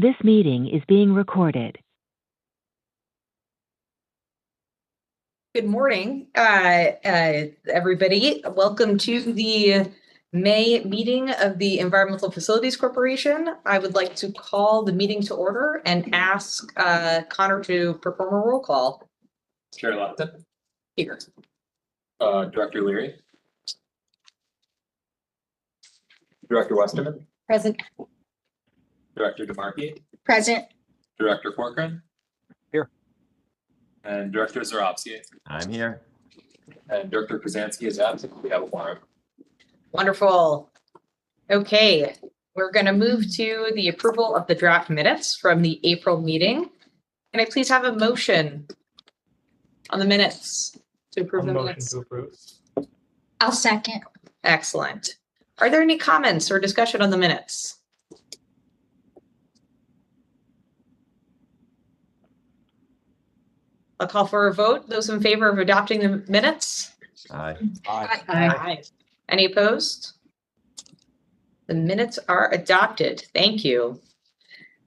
This meeting is being recorded. Good morning, everybody. Welcome to the May meeting of the Environmental Facilities Corporation. I would like to call the meeting to order and ask Connor to perform a roll call. Chair Lupton. Here. Director Leary. Director Westerman. Present. Director DeMarchi. Present. Director Corcoran. Here. And Director Zarobsky. I'm here. And Director Krasansky is absent. We have a quorum. Wonderful. Okay, we're going to move to the approval of the draft minutes from the April meeting. Can I please have a motion on the minutes to approve the minutes? to approve. I'll second. Excellent. Are there any comments or discussion on the minutes? I'll call for a vote. Those in favor of adopting the minutes? Aye. Aye. Any opposed? The minutes are adopted. Thank you.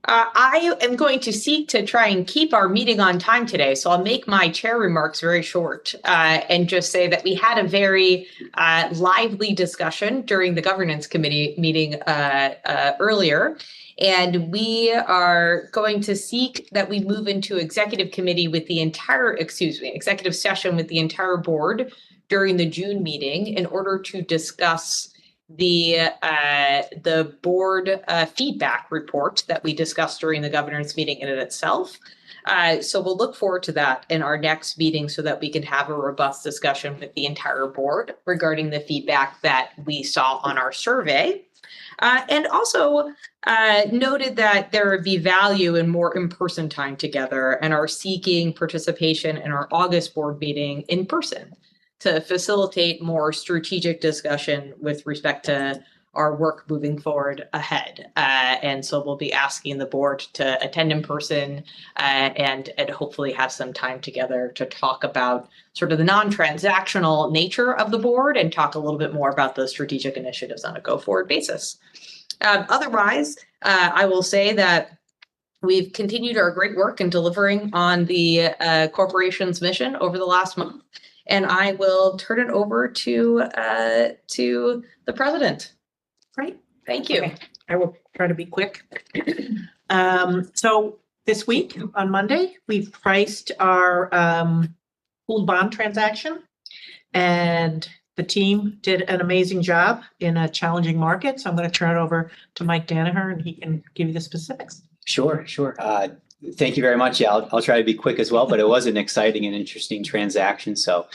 I am going to seek to try and keep our meeting on time today, so I'll make my chair remarks very short and just say that we had a very lively discussion during the governance committee meeting earlier, and we are going to seek that we move into executive committee with the entire, executive session with the entire board during the June meeting in order to discuss the board feedback report that we discussed during the governance meeting in itself. So we'll look forward to that in our next meeting so that we can have a robust discussion with the entire board regarding the feedback that we saw on our survey. And also noted that there would be value in more in-person time together and are seeking participation in our August board meeting in person to facilitate more strategic discussion with respect to our work moving forward ahead. And so we'll be asking the board to attend in person and hopefully have some time together to talk about sort of the non-transactional nature of the board and talk a little bit more about the strategic initiatives on a go-forward basis. Otherwise, I will say that we've continued our great work in delivering on the corporation's mission over the last month. And I will turn it over to the president. Great. Thank you. Okay. I will try to be quick. So this week on Monday, we priced our pooled bond transaction, and the team did an amazing job in a challenging market. So I'm going to turn it over to Mike Danaher, and he can give you the specifics. Sure. Thank you very much. Yeah, I'll try to be quick as well, but it was an exciting and interesting transaction. So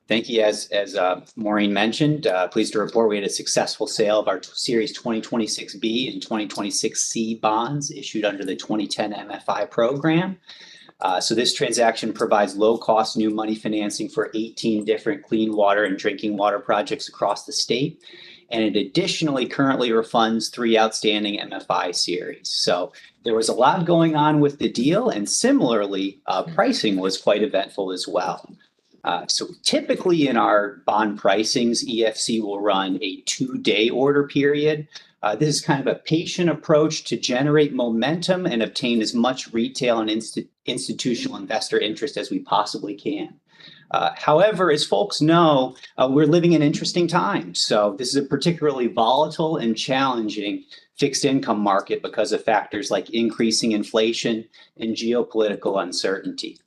thank you. As Maureen mentioned, pleased to report we had a successful sale of our Series 2026B and 2026C bonds issued under the 2010 MFI program. So this transaction provides low-cost new money financing for 18 different clean water and drinking water projects across the state. And it additionally currently refunds 3 outstanding MFI series. So there was a lot going on with the deal, and similarly, pricing was quite eventful as well. So typically in our bond pricings, EFC will run a 2-day order period. This is kind of a patient approach to generate momentum and obtain as much retail and institutional investor interest as we possibly can. However, as folks know, we're living in interesting times. So this is a particularly volatile and challenging fixed income market because of factors like increasing inflation and geopolitical uncertainty.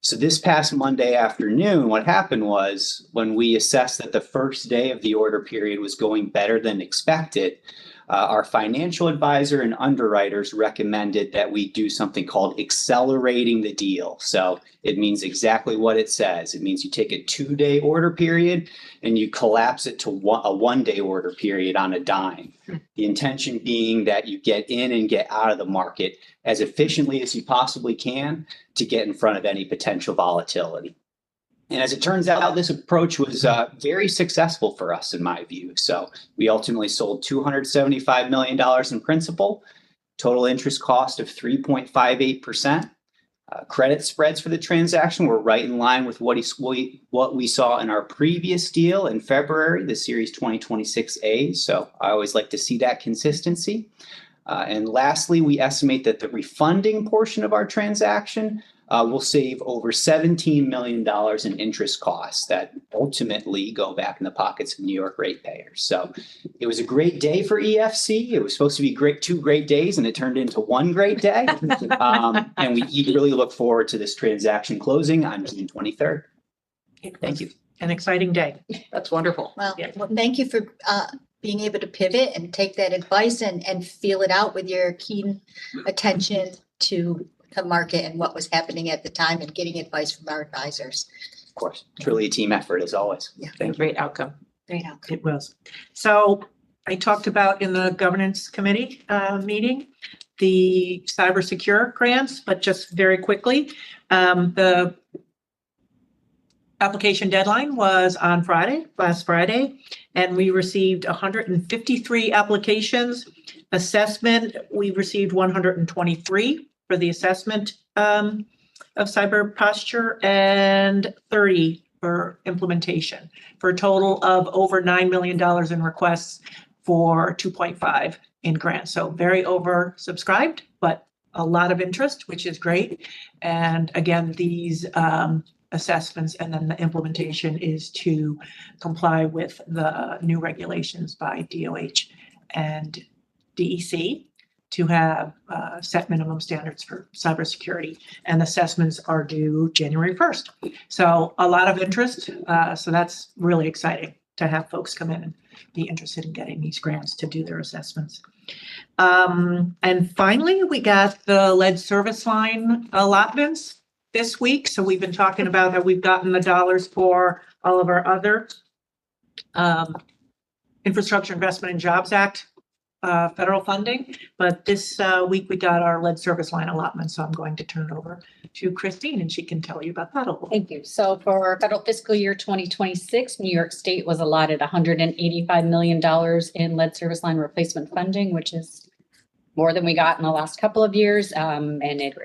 So this past Monday afternoon, what happened was when we assessed that the first day of the order period was going better than expected, our financial advisor and underwriters recommended that we do something called accelerating the deal. So it means exactly what it says. It means you take a 2-day order period and you collapse it to a 1-day order period on a dime. The intention being that you get in and get out of the market as efficiently as you possibly can to get in front of any potential volatility. And as it turns out, this approach was very successful for us, in my view. So we ultimately sold $275 million in principal, total interest cost of 3.58%. Credit spreads for the transaction were right in line with what we saw in our previous deal in February, the Series 2026A. So I always like to see that consistency. And lastly, we estimate that the refunding portion of our transaction will save over $17 million in interest costs that ultimately go back in the pockets of New York ratepayers. So it was a great day for EFC. It was supposed to be two great days, and it turned into one great day. And we eagerly look forward to this transaction closing on June 23rd. Thank you. An exciting day. That's wonderful. Well, Yeah. well, thank you for being able to pivot and take that advice and feel it out with your keen attention to the market and what was happening at the time and getting advice from our advisors. Of course, truly a team effort as always. Yeah. Thank you. Great outcome. Great outcome. It was. So I talked about in the governance committee meeting, the cybersecure grants, but just very quickly, the application deadline was on last Friday, and we received 153 applications. Assessment, we received 123 for the assessment of cyber posture and 30 for implementation, for a total of over $9 million in requests for 2.5 in grants. So very oversubscribed, but a lot of interest, which is great. And again, these assessments and then the implementation is to comply with the new regulations by DOH and DEC to have set minimum standards for cybersecurity, and assessments are due January 1st. So a lot of interest. So that's really exciting to have folks come in and be interested in getting these grants to do their assessments. And finally, we got the lead service line allotments this week. So we've been talking about how we've gotten the dollars for all of our other Infrastructure Investment and Jobs Act federal funding, but this week we got our lead service line allotment. So I'm going to turn it over to Christine and she can tell you about that a little. Thank you. So for federal fiscal year 2026, New York State was allotted $185 million in lead service line replacement funding, which is more than we got in the last couple of years. And it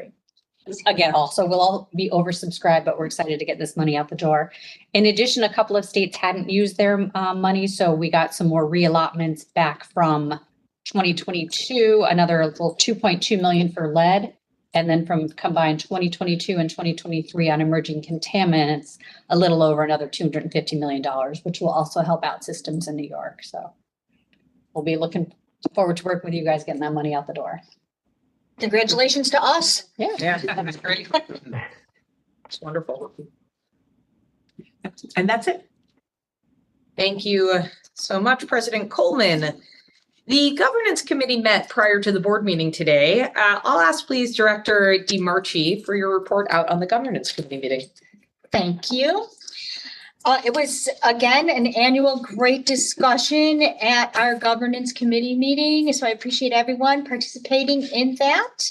again, also will all be oversubscribed, but we're excited to get this money out the door. In addition, a couple of states hadn't used their money, so we got some more reallotments back from 2022, another little 2.2 million for lead, and then from combined 2022 and 2023 on emerging contaminants, a little over another $250 million, which will also help out systems in New York. So we'll be looking forward to working with you guys getting that money out the door. Congratulations to us. Yeah, that was great. It's wonderful. And that's it. Thank you so much, President Coleman. The Governance Committee met prior to the board meeting today. I'll ask, please, Director DeMarchi for your report out on the Governance Committee meeting. Thank you. It was, again, an annual great discussion at our governance committee meeting. So I appreciate everyone participating in that.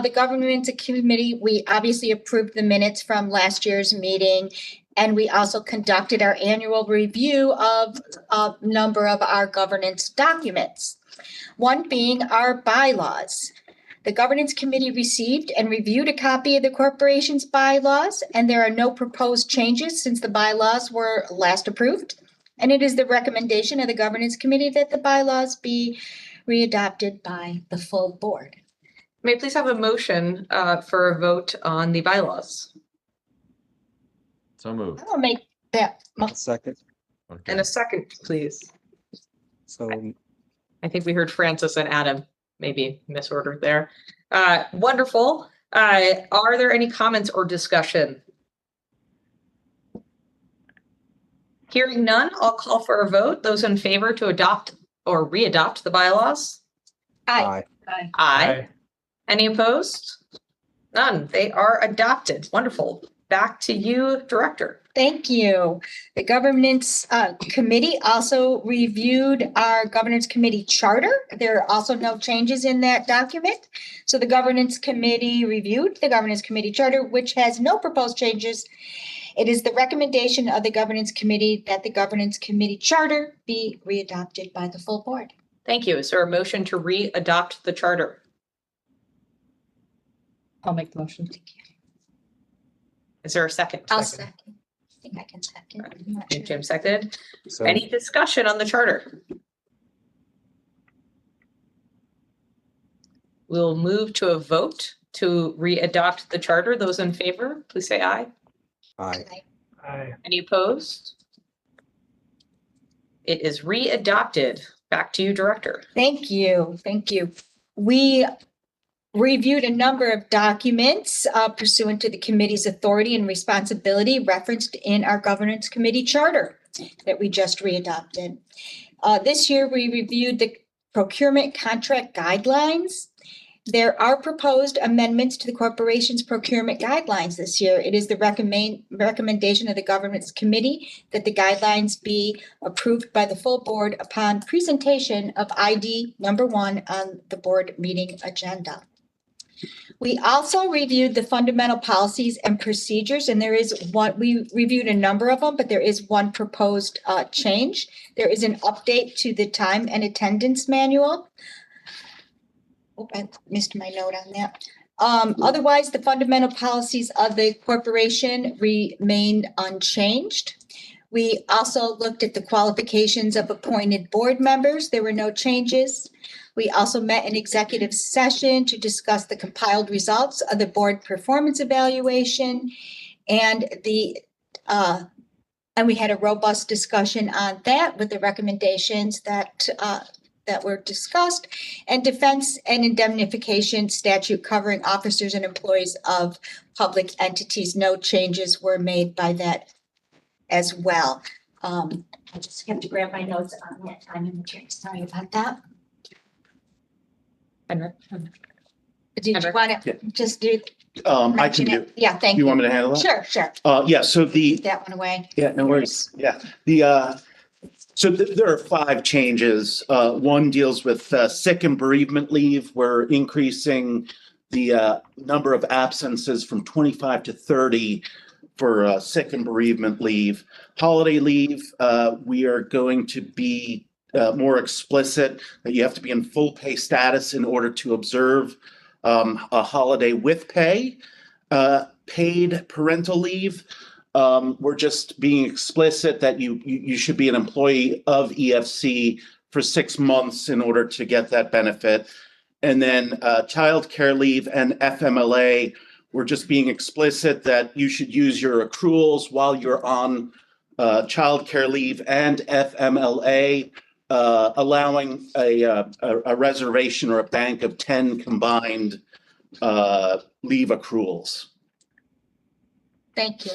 The governance committee, we obviously approved the minutes from last year's meeting. And we also conducted our annual review of a number of our governance documents, one being our bylaws. The governance committee received and reviewed a copy of the corporation's bylaws, and there are no proposed changes since the bylaws were last approved. And it is the recommendation of the governance committee that the bylaws be readopted by the full board. May I please have a motion for a vote on the bylaws? So moved. I will make that. Second. Okay. And a second, please. So I think we heard Francis and Adam, maybe misordered there. Wonderful. Are there any comments or discussion? Hearing none, I'll call for a vote. Those in favor to adopt or readopt the bylaws? Aye. Aye. Any opposed? None. They are adopted. Wonderful. Back to you, Director. Thank you. The governance committee also reviewed our governance committee charter. There are also no changes in that document. So the governance committee reviewed the governance committee charter, which has no proposed changes. It is the recommendation of the governance committee that the governance committee charter be readopted by the full board. Thank you. Is there a motion to re-adopt the charter? I'll make the motion. Is there a second? I'll second. I think I can second. I'm not sure. Jim seconded. so Any discussion on the charter? We'll move to a vote to re-adopt the charter. Those in favor, please say aye. Aye. Any opposed? It is re-adopted. Back to you, Director. Thank you. Thank you. We reviewed a number of documents pursuant to the committee's authority and responsibility referenced in our governance committee charter that we just readopted. This year, we reviewed the procurement contract guidelines. There are proposed amendments to the corporation's procurement guidelines this year. It is the recommendation of the governance committee that the guidelines be approved by the full board upon presentation of ID number 1 on the board meeting agenda. We also reviewed the fundamental policies and procedures, and there is one, we reviewed a number of them, but there is one proposed change. There is an update to the time and attendance manual. Oh, I missed my note on that. Otherwise, the fundamental policies of the corporation remain unchanged. We also looked at the qualifications of appointed board members. There were no changes. We also met in executive session to discuss the compiled results of the board performance evaluation and we had a robust discussion on that with the recommendations that were discussed, and defense and indemnification statute covering officers and employees of public entities. No changes were made by that as well. I just have to grab my notes on that time and material. Sorry about that. Henrik? Did you Henrik? want to just do? I can mention do. it? Yeah, thank You you. want me to handle that? Sure, sure. Yeah, so Put that one away. yeah, no worries. Yeah, there are 5 changes. One deals with sick and bereavement leave. We're increasing the number of absences from 25 to 30 for sick and bereavement leave. Holiday leave, we are going to be more explicit that you have to be in full pay status in order to observe a holiday with pay. Paid parental leave, we're just being explicit that you should be an employee of EFC for 6 months in order to get that benefit. And then childcare leave and FMLA, we're just being explicit that you should use your accruals while you're on childcare leave and FMLA, allowing a reservation or a bank of 10 combined leave accruals. Thank you.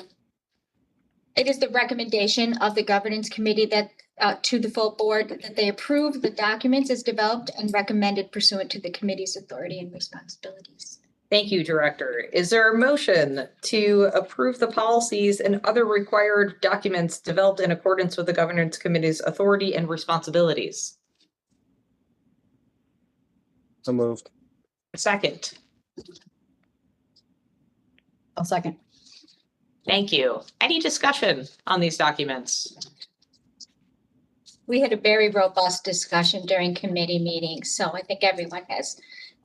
It is the recommendation of the governance committee that to the full board that they approve the documents as developed and recommended pursuant to the committee's authority and responsibilities. Thank you, Director. Is there a motion to approve the policies and other required documents developed in accordance with the governance committee's authority and responsibilities? So moved. A second. I'll second. Thank you. Any discussion on these documents? We had a very robust discussion during committee meetings, so I think everyone has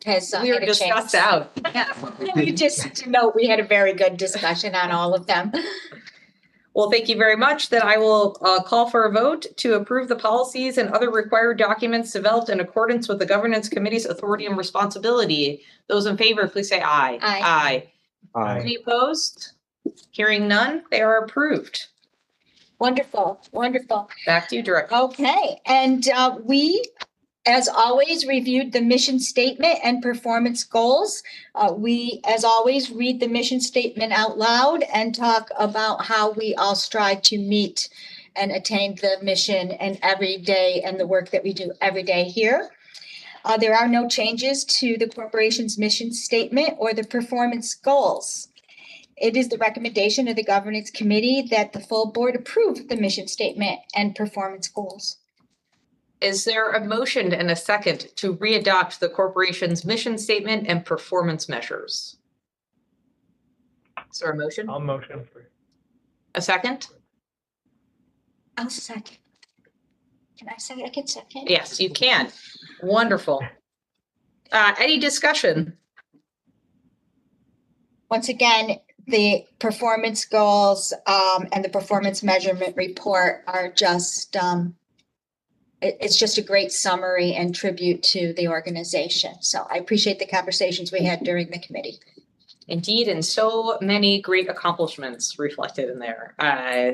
We were had a discussed chance. out. Yeah, we just know we had a very good discussion on all of them. Well, thank you very much. Then I will call for a vote to approve the policies and other required documents developed in accordance with the governance committee's authority and responsibility. Those in favor, please say aye. Aye. Aye. Any opposed? Hearing none, they are approved. Wonderful, wonderful. Back to you, Director. Okay, and we, as always, reviewed the mission statement and performance goals. We, as always, read the mission statement out loud and talk about how we all strive to meet and attain the mission and every day and the work that we do every day here. There are no changes to the corporation's mission statement or the performance goals. It is the recommendation of the governance committee that the full board approve the mission statement and performance goals. Is there a motion and a second to readopt the corporation's mission statement and performance measures? Is there a motion? I'll motion for it. A second? I'll second. Can I say I can second? Yes, you can. Wonderful. Any discussion? Once again, the performance goals and the performance measurement report are just it's just a great summary and tribute to the organization. So I appreciate the conversations we had during the committee. Indeed, and so many great accomplishments reflected in there.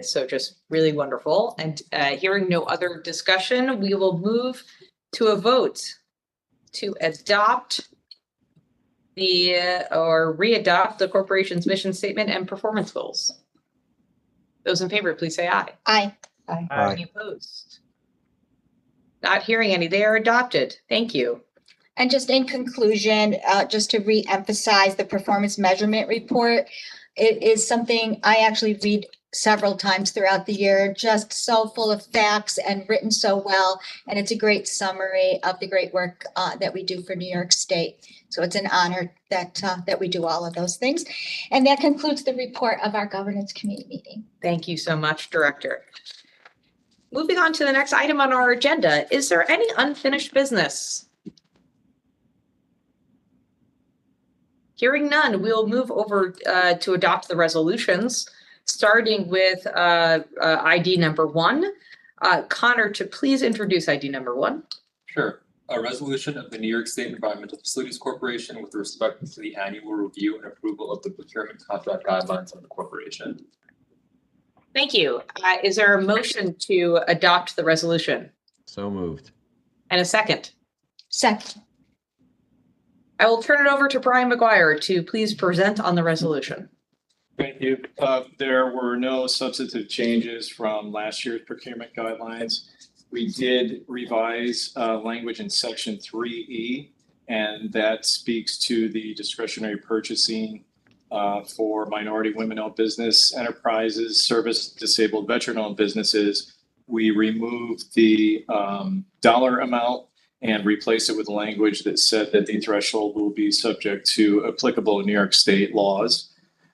So just really wonderful. And hearing no other discussion, we will move to a vote to adopt or readopt the corporation's mission statement and performance goals. Those in favor, please say aye. Aye. Aye. Any opposed? Not hearing any. They are adopted. Thank you. And just in conclusion, just to re-emphasize the performance measurement report, it is something I actually read several times throughout the year, just so full of facts and written so well. And it's a great summary of the great work that we do for New York State. So it's an honor that we do all of those things. And that concludes the report of our governance committee meeting. Thank you so much, Director. Moving on to the next item on our agenda, is there any unfinished business? Hearing none, we'll move over to adopt the resolutions, starting with ID number 1. Connor, to please introduce ID number 1. Sure. A resolution of the New York State Environmental Facilities Corporation with respect to the annual review and approval of the procurement contract guidelines of the corporation. Thank you. Is there a motion to adopt the resolution? So moved. And a second? Second. I will turn it over to Brian McGuire to please present on the resolution. Thank you. There were no substantive changes from last year's procurement guidelines. We did revise language in section 3E, and that speaks to the discretionary purchasing for minority women-owned business enterprises, service disabled veteran-owned businesses. We removed the dollar amount and replaced it with language that said that the threshold will be subject to applicable New York State laws.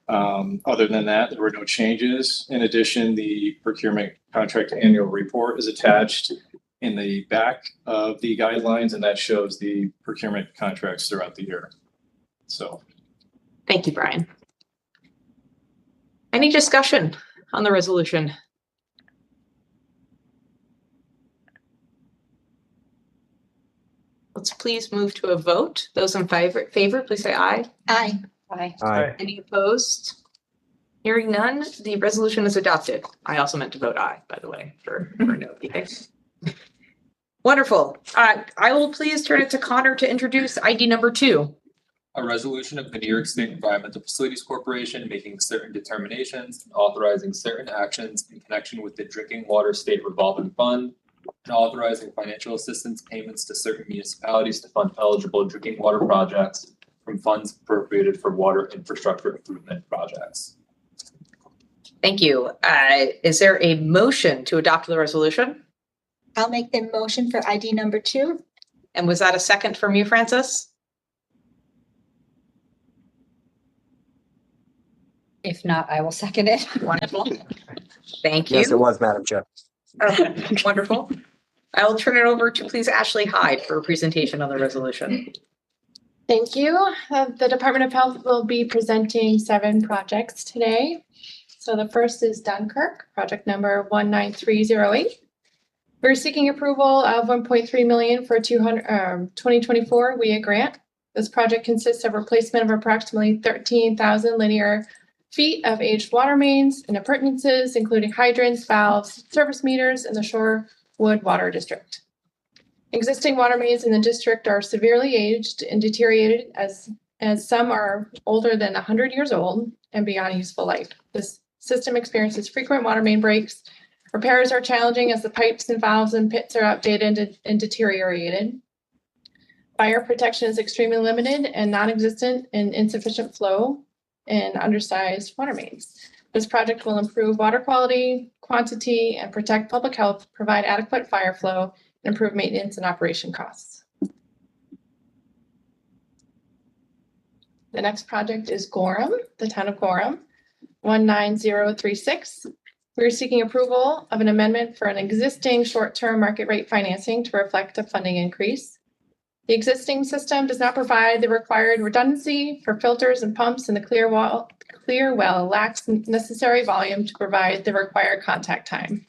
Other than that, there were no changes. In addition, the procurement contract annual report is attached in the back of the guidelines, and that shows the procurement contracts throughout the year. So, Thank you, Brian. Any discussion on the resolution? Let's please move to a vote. Those in favor, please say aye. Aye. Aye. Aye. Any opposed? Hearing none, the resolution is adopted. I also meant to vote aye, by the way, for note keeping. Wonderful. I will please turn it to Connor to introduce ID number 2. A resolution of the New York State Environmental Facilities Corporation making certain determinations and authorizing certain actions in connection with the Drinking Water State Revolving Fund and authorizing financial assistance payments to certain municipalities to fund eligible drinking water projects from funds appropriated for water infrastructure improvement projects. Thank you. Is there a motion to adopt the resolution? I'll make the motion for ID number 2. And was that a second from you, Francis? If not, I will second it. Wonderful. Thank you. Yes, it was, Madam Chair. Okay, wonderful. I will turn it over to please Ashley Hyde for a presentation on the resolution. Thank you. The Department of Health will be presenting 7 projects today. So the first is Dunkirk, project number 19308. We're seeking approval of $1.3 million for 2024 WIA grant. This project consists of replacement of approximately 13,000 linear feet of aged water mains and appurtenances, including hydrants, valves, service meters in the Shorewood Water District. Existing water mains in the district are severely aged and deteriorated as some are older than 100 years old and beyond useful life. This system experiences frequent water main breaks. Repairs are challenging as the pipes and valves and pits are outdated and deteriorated. Fire protection is extremely limited and non-existent in insufficient flow in undersized water mains. This project will improve water quality, quantity, and protect public health, provide adequate fire flow, and improve maintenance and operation costs. The next project is Gorham, the town of Gorham, 19036. We're seeking approval of an amendment for an existing short-term market rate financing to reflect a funding increase. The existing system does not provide the required redundancy for filters and pumps, and the clear well lacks necessary volume to provide the required contact time.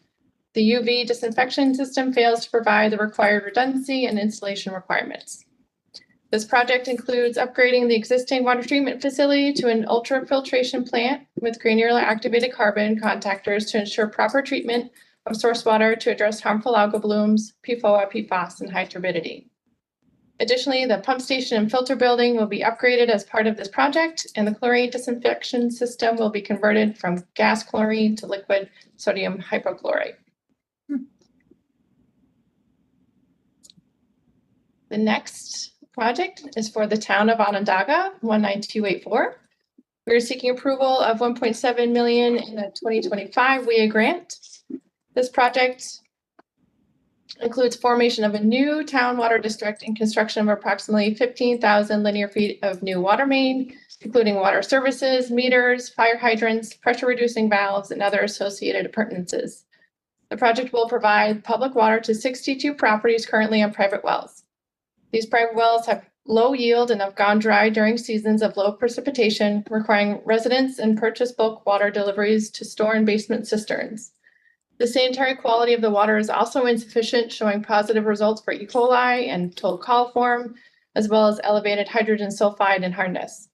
The UV disinfection system fails to provide the required redundancy and installation requirements. This project includes upgrading the existing water treatment facility to an ultrafiltration plant with granular activated carbon contactors to ensure proper treatment of source water to address harmful algal blooms, PFOA, PFAS, and high turbidity. Additionally, the pump station and filter building will be upgraded as part of this project, and the chlorine disinfection system will be converted from gas chlorine to liquid sodium hypochlorite. The next project is for the town of Onondaga, 19284. We're seeking approval of 1.7 million in the 2025 WIA grant. This project includes formation of a new town water district and construction of approximately 15,000 linear feet of new water main, including water services, meters, fire hydrants, pressure reducing valves, and other associated appurtenances. The project will provide public water to 62 properties currently on private wells. These private wells have low yield and have gone dry during seasons of low precipitation, requiring residents and purchase bulk water deliveries to store in basement cisterns. The sanitary quality of the water is also insufficient, showing positive results for E. coli and total coliform, as well as elevated hydrogen sulfide and hardness.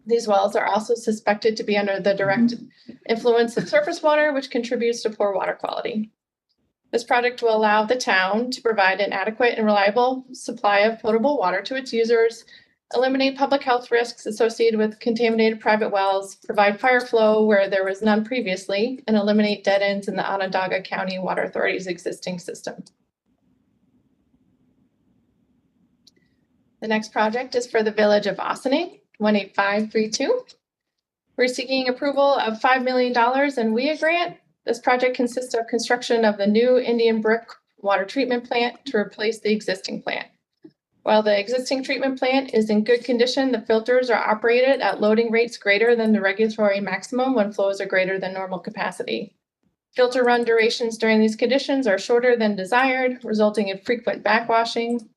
These wells are also suspected to be under the direct influence of surface water, which contributes to poor water quality. This project will allow the town to provide an adequate and reliable supply of potable water to its users, eliminate public health risks associated with contaminated private wells, provide fire flow where there was none previously, and eliminate dead ends in the Onondaga County Water Authority's existing system. The next project is for the village of Ossining, 18532. We're seeking approval of $5 million in WIA grant. This project consists of construction of the new Indian brick water treatment plant to replace the existing plant. While the existing treatment plant is in good condition, the filters are operated at loading rates greater than the regulatory maximum when flows are greater than normal capacity. Filter run durations during these conditions are shorter than desired, resulting in frequent backwashing.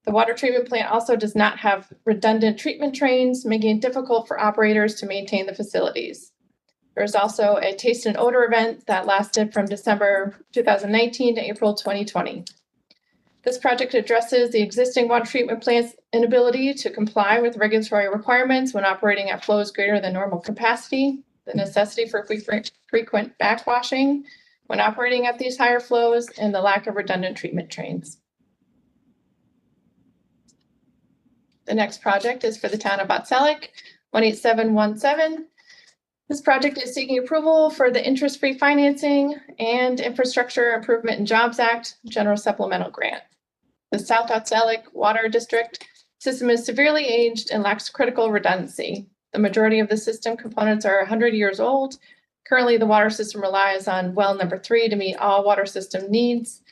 The water treatment plant also does not have redundant treatment trains, making it difficult for operators to maintain the facilities. There's also a taste and odor event that lasted from December 2019 to April 2020. This project addresses the existing water treatment plant's inability to comply with regulatory requirements when operating at flows greater than normal capacity, the necessity for frequent backwashing when operating at these higher flows, and the lack of redundant treatment trains. The next project is for the town of Botselic, 18717. This project is seeking approval for the interest-free financing and Infrastructure Improvement and Jobs Act General Supplemental Grant. The South Botselic Water District system is severely aged and lacks critical redundancy. The majority of the system components are 100 years old. Currently, the water system relies on well number 3 to meet all water system needs.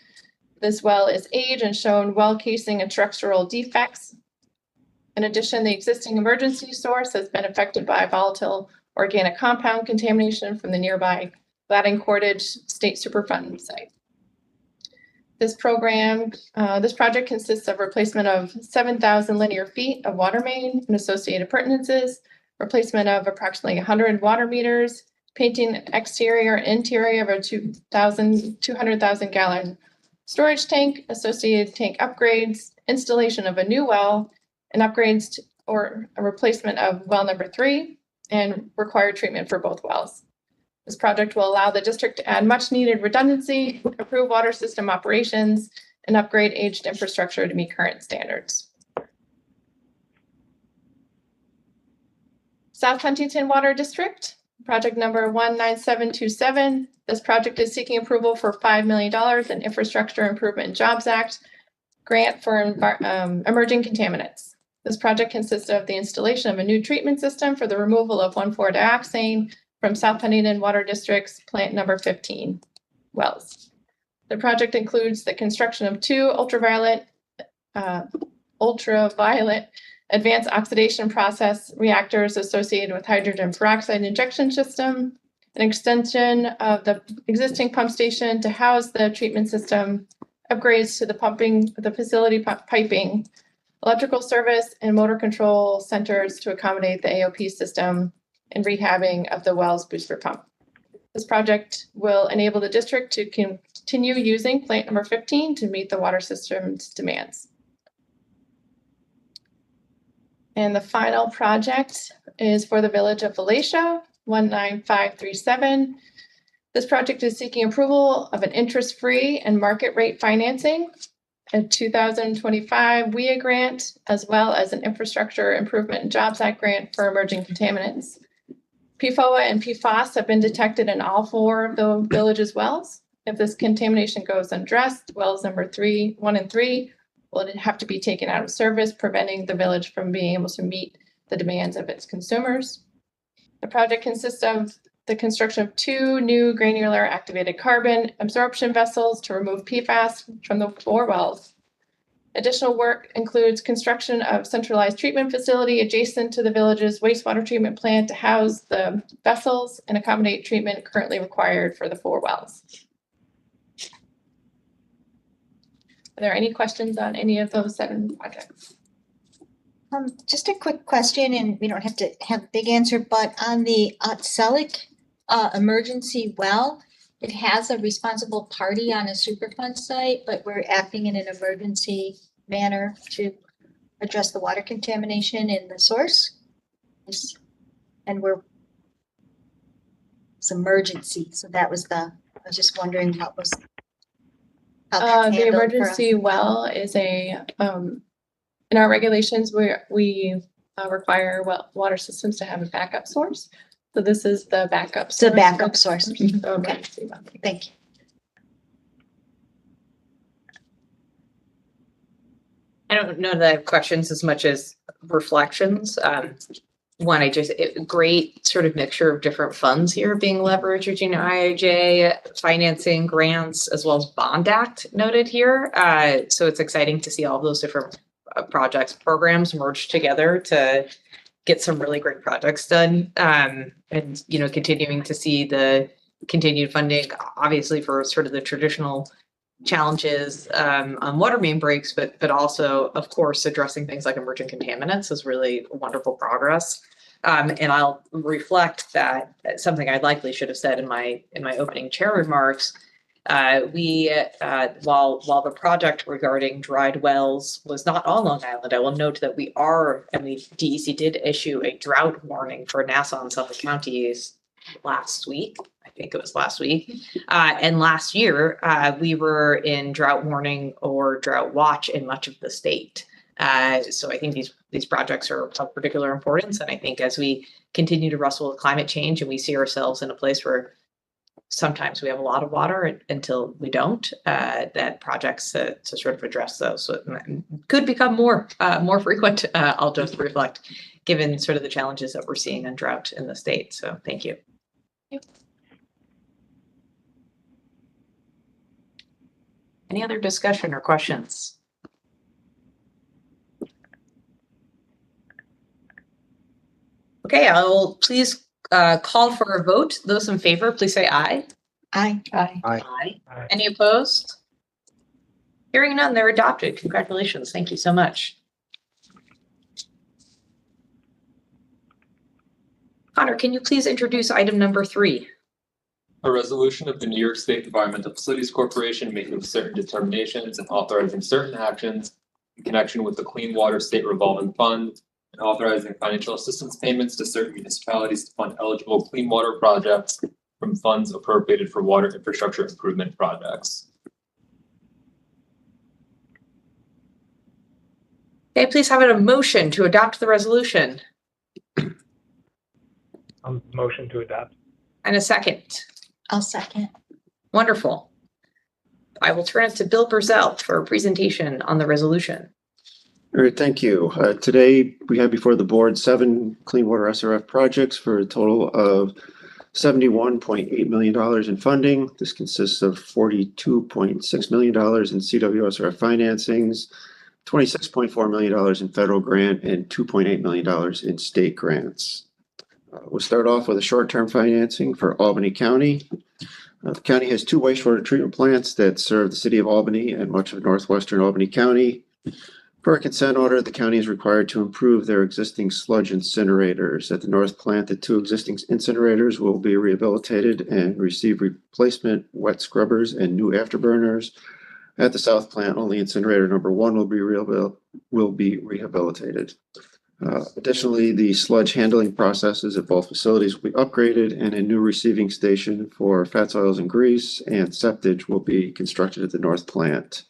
This well is aged and shown well casing and structural defects. In addition, the existing emergency source has been affected by volatile organic compound contamination from the nearby Gladden Cordage State Superfund site. This project consists of replacement of 7,000 linear feet of water main and associated appurtenances, replacement of approximately 100 water meters, painting exterior and interior of a 200,000 gallon storage tank, associated tank upgrades, installation of a new well, and upgrades or a replacement of well number 3, and required treatment for both wells. This project will allow the district to add much needed redundancy, improve water system operations, and upgrade aged infrastructure to meet current standards. South Huntington Water District, project number 19727. This project is seeking approval for $5 million in Infrastructure Improvement and Jobs Act grant for emerging contaminants. This project consists of the installation of a new treatment system for the removal of 1,4-dioxane from South Huntington Water District's plant number 15 wells. The project includes the construction of 2 ultraviolet advanced oxidation process reactors associated with hydrogen peroxide injection system, an extension of the existing pump station to house the treatment system, upgrades to the facility piping, electrical service, and motor control centers to accommodate the AOP system, and rehabbing of the well's booster pump. This project will enable the district to continue using plant number 15 to meet the water system's demands. And the final project is for the Village of Valatia, 19537. This project is seeking approval of an interest-free and market rate financing, a 2025 WIA grant, as well as an Infrastructure Improvement and Jobs Act grant for emerging contaminants. PFOA and PFAS have been detected in all 4 of the village's wells. If this contamination goes unaddressed, wells number 1 and 3 will have to be taken out of service, preventing the village from being able to meet the demands of its consumers. The project consists of the construction of 2 new granular activated carbon absorption vessels to remove PFAS from the 4 wells. Additional work includes construction of centralized treatment facility adjacent to the village's wastewater treatment plant to house the vessels and accommodate treatment currently required for the 4 wells. Are there any questions on any of those 7 projects? Just a quick question, and we don't have to have a big answer, but on the Otselic emergency well, it has a responsible party on a Superfund site, but we're acting in an emergency manner to address the water contamination in the source. And it's emergency, so that was I was just wondering how that's The handled for us. emergency well is in our regulations, we require water systems to have a backup source. So this is the backup It's a source. backup source. The emergency well. Thank you. I don't know that I have questions as much as reflections. One, great sort of mixture of different funds here being leveraged between IIJ, financing, grants, as well as Bond Act noted here. So it's exciting to see all of those different programs merged together to get some really great projects done. And, continuing to see the continued funding, obviously for sort of the traditional challenges on water main breaks, but also, of course, addressing things like emerging contaminants is really wonderful progress. And I'll reflect that something I likely should have said in my opening chair remarks. While the project regarding dried wells was not on Long Island, I will note that DEC did issue a drought warning for Nassau and Suffolk counties last week. I think it was last week. And last year, we were in drought warning or drought watch in much of the state. So I think these projects are of particular importance. And I think as we continue to wrestle with climate change and we see ourselves in a place where sometimes we have a lot of water until we don't, that projects to sort of address those could become more frequent. I'll just reflect, given sort of the challenges that we're seeing on drought in the state. So thank you. Any other discussion or questions? Okay, I will please call for a vote. Those in favor, please say aye. Aye. Aye. Any opposed? Hearing none, they're adopted. Congratulations. Thank you so much. Connor, can you please introduce item number 3? A resolution of the New York State Environmental Facilities Corporation making certain determinations and authorizing certain actions in connection with the Clean Water State Revolving Fund and authorizing financial assistance payments to certain municipalities to fund eligible clean water projects from funds appropriated for water infrastructure improvement projects. Okay, please have a motion to adopt the resolution. Motion to adopt. And a second. I'll second. Wonderful. I will turn it to Bill Burzell for a presentation on the resolution. All right, thank you. Today we have before the board 7 clean water SRF projects for a total of $71.8 million in funding. This consists of $42.6 million in CWSRF financings, $26.4 million in federal grant, and $2.8 million in state grants. We'll start off with a short-term financing for Albany County. The county has 2 wastewater treatment plants that serve the city of Albany and much of northwestern Albany County. For a consent order, the county is required to improve their existing sludge incinerators. At the north plant, the 2 existing incinerators will be rehabilitated and receive replacement wet scrubbers and new afterburners. At the south plant, only incinerator number 1 will be rehabilitated. Additionally, the sludge handling processes at both facilities will be upgraded, and a new receiving station for fats, oils, and grease and septage will be constructed at the north plant.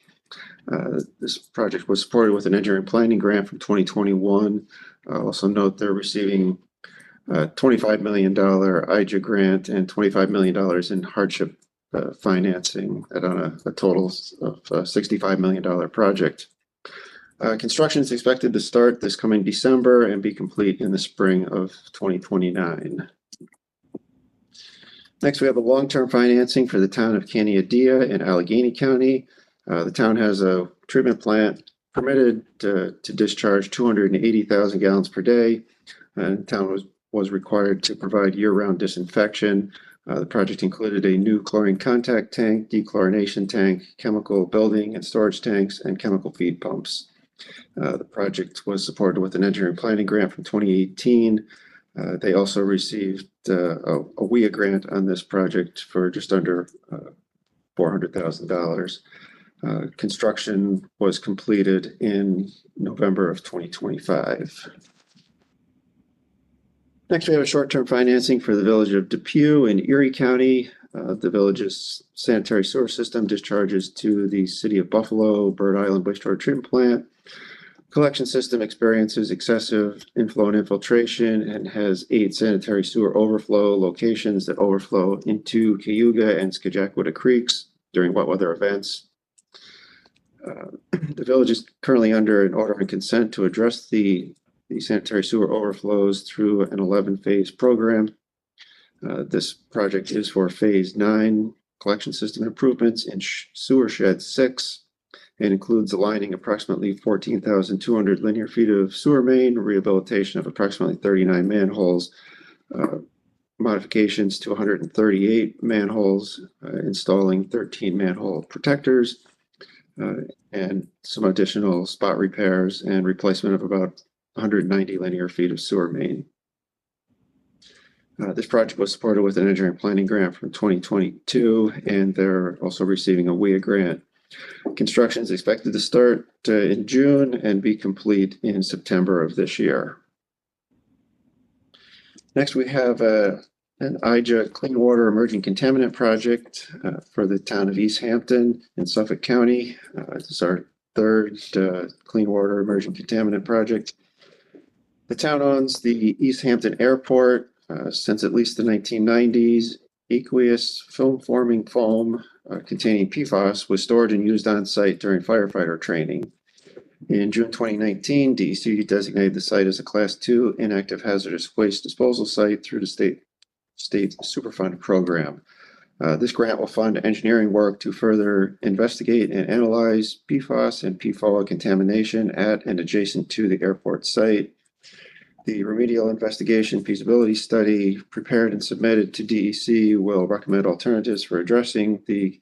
This project was supported with an engineering planning grant from 2021. Also note they're receiving $25 million IJA grant and $25 million in hardship financing on a total of $65 million project. Construction is expected to start this coming December and be complete in the spring of 2029. Next, we have a long-term financing for the town of Canandaigua in Allegheny County. The town has a treatment plant permitted to discharge 280,000 gallons per day. And the town was required to provide year-round disinfection. The project included a new chlorine contact tank, dechlorination tank, chemical building and storage tanks, and chemical feed pumps. The project was supported with an engineering planning grant from 2018. They also received a WIA grant on this project for just under $400,000. Construction was completed in November of 2025. Next, we have a short-term financing for the village of Depew in Erie County. The village's sanitary sewer system discharges to the city of Buffalo Bird Island wastewater treatment plant. Collection system experiences excessive inflow and infiltration and has 8 sanitary sewer overflow locations that overflow into Cayuga and Skajackwada creeks during wet weather events. The village is currently under an order and consent to address the sanitary sewer overflows through an 11-phase program. This project is for phase 9 collection system improvements in sewer shed 6 and includes aligning approximately 14,200 linear feet of sewer main, rehabilitation of approximately 39 manholes, modifications to 138 manholes, installing 13 manhole protectors, and some additional spot repairs and replacement of about 190 linear feet of sewer main. This project was supported with an engineering planning grant from 2022, and they're also receiving a WIA grant. Construction is expected to start in June and be complete in September of this year. Next, we have an IJA Clean Water Emerging Contaminant Project for the town of East Hampton in Suffolk County. This is our 3rd Clean Water Emerging Contaminant Project. The town owns the East Hampton Airport since at least the 1990s. Aqueous film-forming foam containing PFAS was stored and used on site during firefighter training. In June 2019, DEC designated the site as a Class 2 inactive hazardous waste disposal site through the state Superfund program. This grant will fund engineering work to further investigate and analyze PFAS and PFOA contamination at and adjacent to the airport site. The remedial investigation feasibility study prepared and submitted to DEC will recommend alternatives for addressing the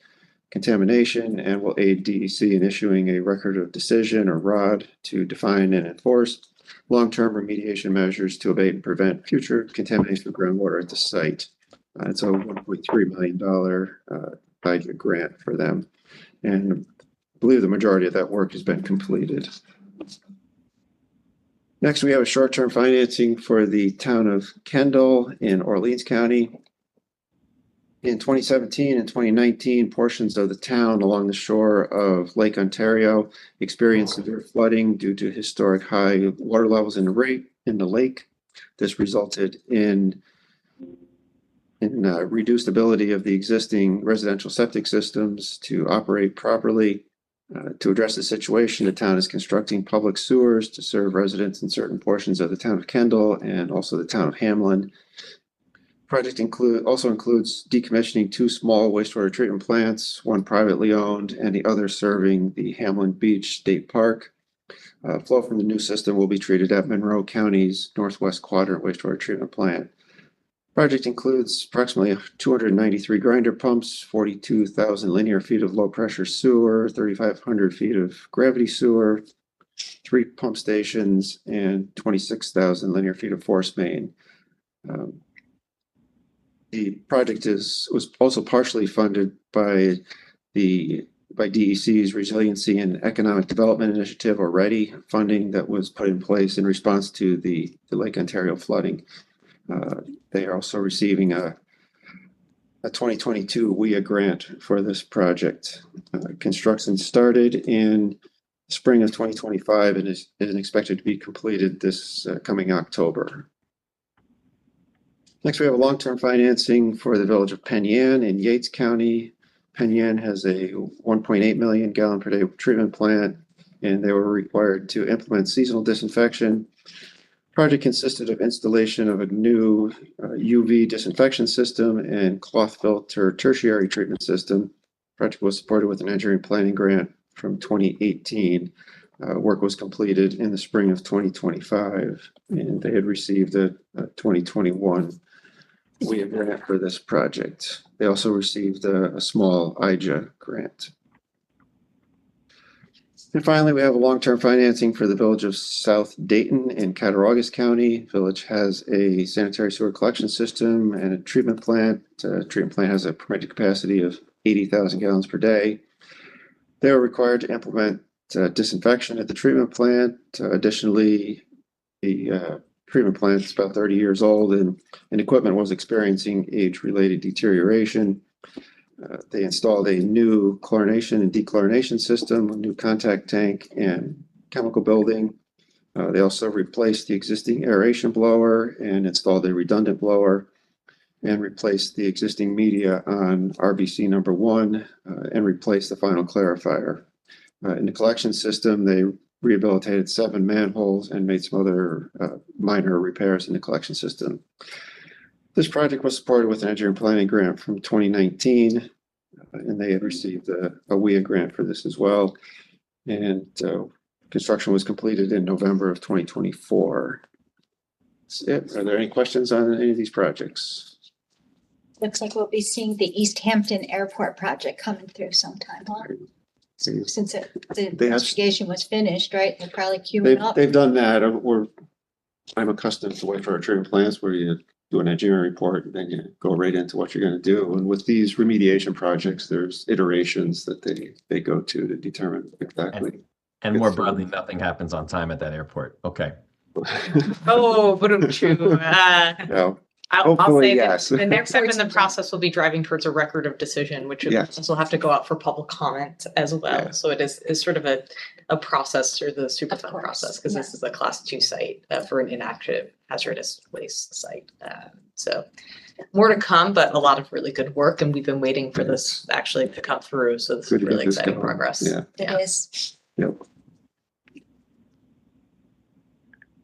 contamination and will aid DEC in issuing a record of decision or ROD to define and enforce long-term remediation measures to abate and prevent future contamination of groundwater at the site. It's a $1.3 million IJA grant for them, and I believe the majority of that work has been completed. Next, we have a short-term financing for the town of Kendall in Orleans County. In 2017 and 2019, portions of the town along the shore of Lake Ontario experienced severe flooding due to historic high water levels in the lake. This resulted in reduced ability of the existing residential septic systems to operate properly. To address the situation, the town is constructing public sewers to serve residents in certain portions of the town of Kendall and also the town of Hamlin. Project also includes decommissioning 2 small wastewater treatment plants, one privately owned and the other serving the Hamlin Beach State Park. Flow from the new system will be treated at Monroe County's Northwest Quadrant wastewater treatment plant. Project includes approximately 293 grinder pumps, 42,000 linear feet of low pressure sewer, 3,500 feet of gravity sewer, 3 pump stations, and 26,000 linear feet of force main. The project was also partially funded by DEC's Resiliency and Economic Development Initiative, or READY funding that was put in place in response to the Lake Ontario flooding. They are also receiving a 2022 WIA grant for this project. Construction started in spring of 2025 and is expected to be completed this coming October. Next, we have a long-term financing for the village of Penn Yan in Yates County. Penn Yan has a 1.8 million gallon per day treatment plant, and they were required to implement seasonal disinfection. Project consisted of installation of a new UV disinfection system and cloth filter tertiary treatment system. Project was supported with an engineering planning grant from 2018. Work was completed in the spring of 2025, and they had received a 2021 WIA grant for this project. They also received a small IJA grant. And finally, we have a long-term financing for the village of South Dayton in Cattaraugus County. Village has a sanitary sewer collection system and a treatment plant. Treatment plant has a permitted capacity of 80,000 gallons per day. They were required to implement disinfection at the treatment plant. Additionally, the treatment plant is about 30 years old and equipment was experiencing age-related deterioration. They installed a new chlorination and dechlorination system, a new contact tank and chemical building. They also replaced the existing aeration blower and installed a redundant blower and replaced the existing media on RBC number 1 and replaced the final clarifier. In the collection system, they rehabilitated 7 manholes and made some other minor repairs in the collection system. This project was supported with an engineering planning grant from 2019, and they had received a WIA grant for this as well. And construction was completed in November of 2024. That's it. Are there any questions on any of these projects? Looks like we'll be seeing the East Hampton Airport project coming through sometime, huh? Since the investigation was finished, right? They're probably queuing up. They've done that. I'm accustomed to wait for our treatment plants where you do an engineering report and then you go right into what you're going to do. And with these remediation projects, there's iterations that they go to determine exactly. And more broadly, nothing happens on time at that airport. Okay. Oh, but true. No. I'll say yes. that the next step in the process will be driving towards a record of decision, which will have to go out for public comment as well. Yeah. So it is sort of a process through the Superfund process, because this is a class 2 site for an inactive hazardous waste site. So more to come, but a lot of really good work, and we've been waiting for this actually to come through. So this is really exciting progress. Yeah. It is. Yep.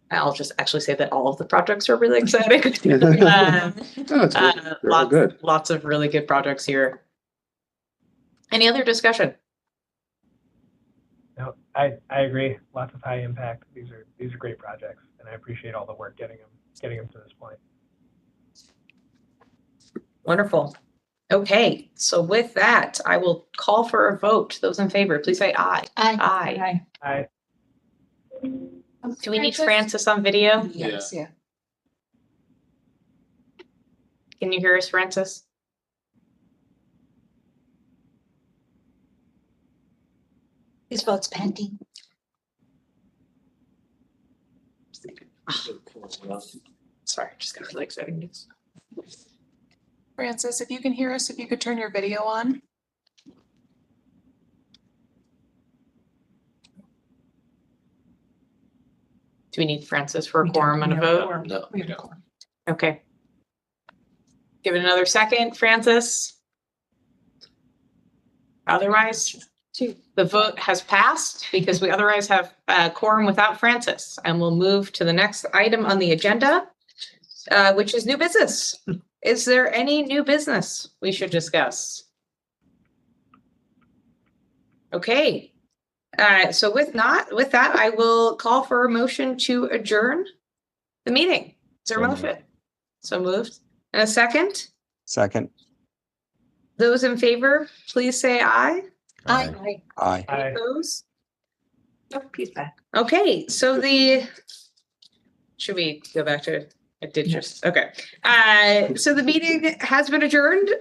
I'll just actually say that all of the projects are really exciting. Lots of really good projects here. Any other discussion? No, I agree. Lots of high impact. These are great projects, and I appreciate all the work getting them to this point. Wonderful. Okay, so with that, I will call for a vote. Those in favor, please say aye. Aye. Aye. Do we need Francis on video? Yes. Yeah. Can you hear us, Francis? His vote's pending. Sorry, just got really exciting news. Francis, if you can hear us, if you could turn your video on. Do we need Francis for a quorum and a vote? No, we don't. Okay. Give it another second, Francis. Otherwise, the vote has passed because we otherwise have a quorum without Francis. And we'll move to the next item on the agenda, which is new business. Is there any new business we should discuss? Okay. So with that, I will call for a motion to adjourn the meeting. Is there a motion? So moved. And a second? Second. Those in favor, please say aye. Aye. Aye. Any opposed? Oh, he's back. Okay, so should we go back to, I did just, okay. So the meeting has been adjourned.